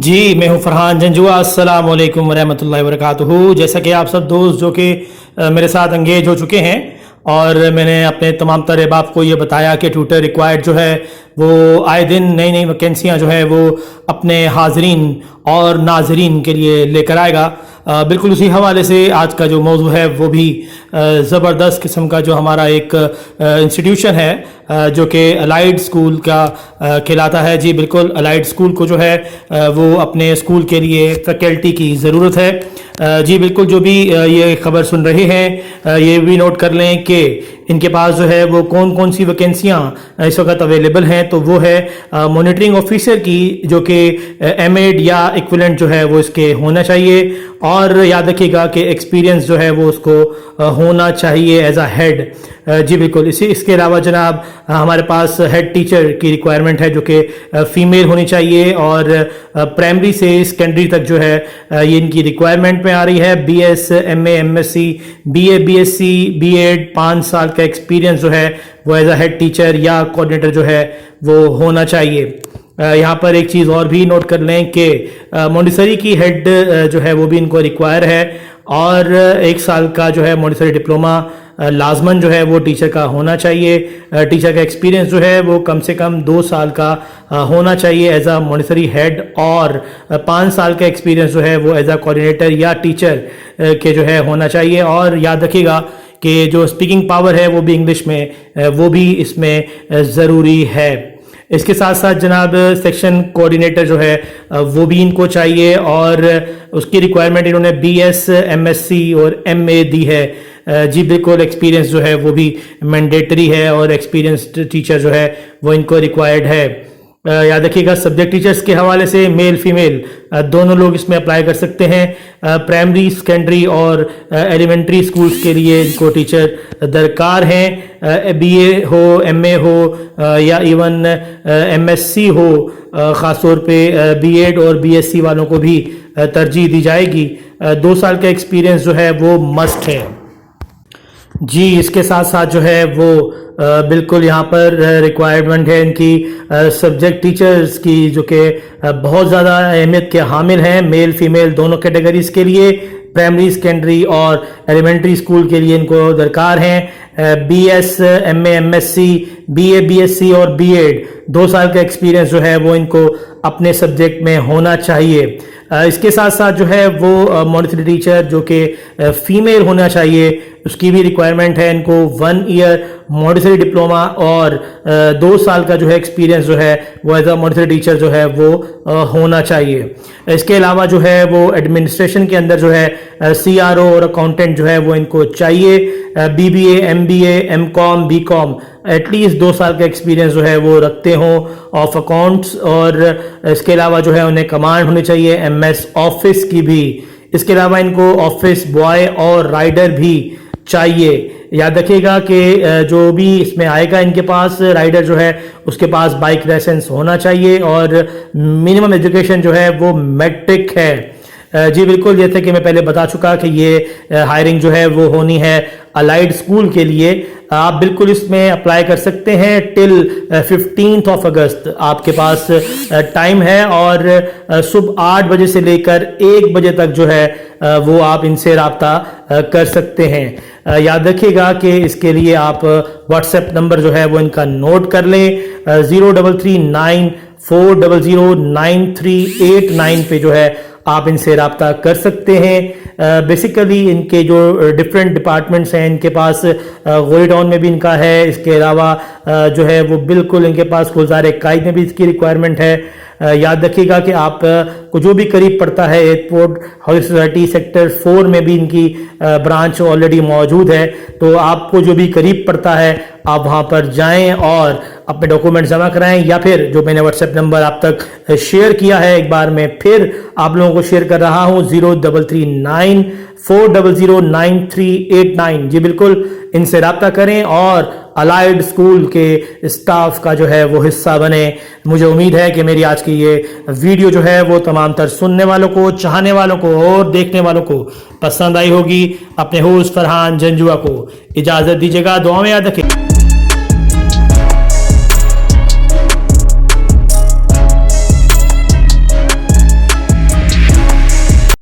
जी, मैं हूँ फरहान जंजुआ। अस्सलाम वालेकुम रहमतुल्लाहि व बरकातुहू। जैसा कि आप सब दोस्त जो कि मेरे साथ एंगेज हो चुके हैं और मैंने अपने तमाम तरह बाप को ये बताया कि ट्यूटर रिक्वायर्ड जो है वो आए दिन नई नई वैकेंसियाँ जो है वो अपने हाजरीन और नाजरीन के लिए लेकर आएगा। बिल्कुल उसी हवाले से आज का जो मौजू है वो भी ज़बरदस्त किस्म का जो हमारा एक इंस्टीट्यूशन है जो कि अलाइड स्कूल का कहलाता है। जी बिल्कुल, अलाइड स्कूल को जो है वो अपने स्कूल के लिए फैकल्टी की ज़रूरत है। जी बिल्कुल, जो भी ये खबर सुन रहे हैं ये भी नोट कर लें कि इनके पास जो है वो कौन कौन सी वैकेंसियाँ इस वक्त अवेलेबल हैं। तो वो है मॉनिटरिंग ऑफिसर की, जो कि एमएड या इक्विवेलेंट जो है वो इसके होना चाहिए। और याद रखिएगा कि एक्सपीरियंस जो है वो उसको होना चाहिए एज अ हेड। जी बिल्कुल, इसके अलावा जनाब हमारे पास हेड टीचर की रिक्वायरमेंट है जो कि फीमेल होनी चाहिए और प्राइमरी से सेकेंडरी तक जो है ये इनकी रिक्वायरमेंट में आ रही है। BS, MA, MSc, BA, BSc, BEd, 5 साल का एक्सपीरियंस जो है वो एज अ हेड टीचर या कोऑर्डिनेटर जो है वो होना चाहिए। यहाँ पर एक चीज़ और भी नोट कर लें कि मॉन्टेसरी की हेड जो है वो भी इनको रिक्वायर है और 1 साल का जो है मॉन्टेसरी डिप्लोमा लाजमन जो है वो टीचर का होना चाहिए। टीचर का एक्सपीरियंस जो है वो कम से कम 2 साल का होना चाहिए एज अ मॉन्टेसरी हेड और 5 साल का एक्सपीरियंस जो है वो एज अ कोऑर्डिनेटर या टीचर के जो है होना चाहिए। और याद रखिएगा कि जो स्पीकिंग पावर है वो भी इंग्लिश में वो भी इसमें ज़रूरी है। इसके साथ साथ जनाब सेक्शन कोऑर्डिनेटर जो है वो भी इनको चाहिए और उसकी रिक्वायरमेंट इन्होंने बीएस, एमएससी और एमए दी है। जी बिल्कुल, एक्सपीरियंस जो है वो भी मैंडेटरी है और एक्सपीरियंस्ड टीचर जो है वो इनको रिक्वायर्ड है। याद रखिएगा सब्जेक्ट टीचर्स के हवाले से मेल फीमेल दोनों लोग इसमें अप्लाई कर सकते हैं। प्राइमरी, सेकेंडरी और एलिमेंट्री स्कूल्स के लिए इनको टीचर दरकार हैं। बीए हो, एमए हो या इवन एमएससी हो, ख़ास तौर पे बीएड और बीएससी वालों को भी तरजीह दी जाएगी। 2 साल का एक्सपीरियंस जो है वो मस्ट है। जी, इसके साथ साथ जो है वो बिल्कुल यहाँ पर रिक्वायरमेंट है इनकी सब्जेक्ट टीचर्स की, जो कि बहुत ज़्यादा अहमियत के हामिल हैं, मेल फीमेल दोनों कैटेगरीज के लिए। प्राइमरी, सेकेंडरी और एलिमेंट्री स्कूल के लिए इनको दरकार हैं। BS, MA, MSc, BA, BSc और बीएड 2 साल का एक्सपीरियंस जो है वो इनको अपने सब्जेक्ट में होना चाहिए। इसके साथ साथ जो है वो मॉनिटरी टीचर जो कि फीमेल होना चाहिए, उसकी भी रिक्वायरमेंट है। इनको 1 ईयर मॉनिटरी डिप्लोमा और 2 साल का जो है एक्सपीरियंस जो है वो एज अ मॉनिटरी टीचर जो है वो होना चाहिए। इसके अलावा जो है वो एडमिनिस्ट्रेशन के अंदर जो है सीआरओ और अकाउंटेंट जो है वो इनको चाहिए। BBA, MBA, MCom, BCom at least 2 साल का एक्सपीरियंस जो है वो रखते हों ऑफ अकाउंट्स। और इसके अलावा जो है उन्हें कमांड होनी चाहिए एमएस ऑफिस की भी। इसके अलावा इनको ऑफिस बॉय और राइडर भी चाहिए। याद रखिएगा कि जो भी इसमें आएगा इनके पास राइडर जो है उसके पास बाइक लाइसेंस होना चाहिए और मिनिमम एजुकेशन जो है वो मैट्रिक है। जी बिल्कुल, जैसे कि मैं पहले बता चुका कि ये हायरिंग जो है वो होनी है अलाइड स्कूल के लिए। आप बिल्कुल इसमें अप्लाई कर सकते हैं टिल 15 अगस्त आपके पास टाइम है और सुबह 8 बजे से लेकर 1 बजे तक जो है वो आप इनसे राब्ता कर सकते हैं। याद रखिएगा कि इसके लिए आप व्हाट्सएप नंबर जो है वो इनका नोट कर लें। 0394009389 पे जो है आप इनसे राब्ता कर सकते हैं। बेसिकली इनके जो डिफरेंट डिपार्टमेंट्स हैं इनके पास गोरी टाउन में भी इनका है। इसके अलावा जो है वो बिल्कुल इनके पास गुलजार कायद में भी इसकी रिक्वायरमेंट है। याद रखिएगा कि आप को जो भी करीब पड़ता है एयरपोर्ट हाउस सोसाइटी सेक्टर 4 में भी इनकी ब्रांच ऑलरेडी मौजूद है। तो आपको जो भी करीब पड़ता है आप वहां पर जाएं और अपने डॉक्यूमेंट जमा कराएं, या फिर जो मैंने व्हाट्सएप नंबर आप तक शेयर किया है एक बार मैं फिर आप लोगों को शेयर कर रहा हूं 0339409389। जी बिल्कुल, इनसे राब्ता करें और अलाइड स्कूल के स्टाफ का जो है वो हिस्सा बने। मुझे उम्मीद है कि मेरी आज की ये वीडियो जो है वो तमाम तर सुनने वालों को, चाहने वालों को और देखने वालों को पसंद आई होगी। अपने होस्ट फरहान जंजुआ को इजाजत दीजिएगा, दुआ में याद रखें।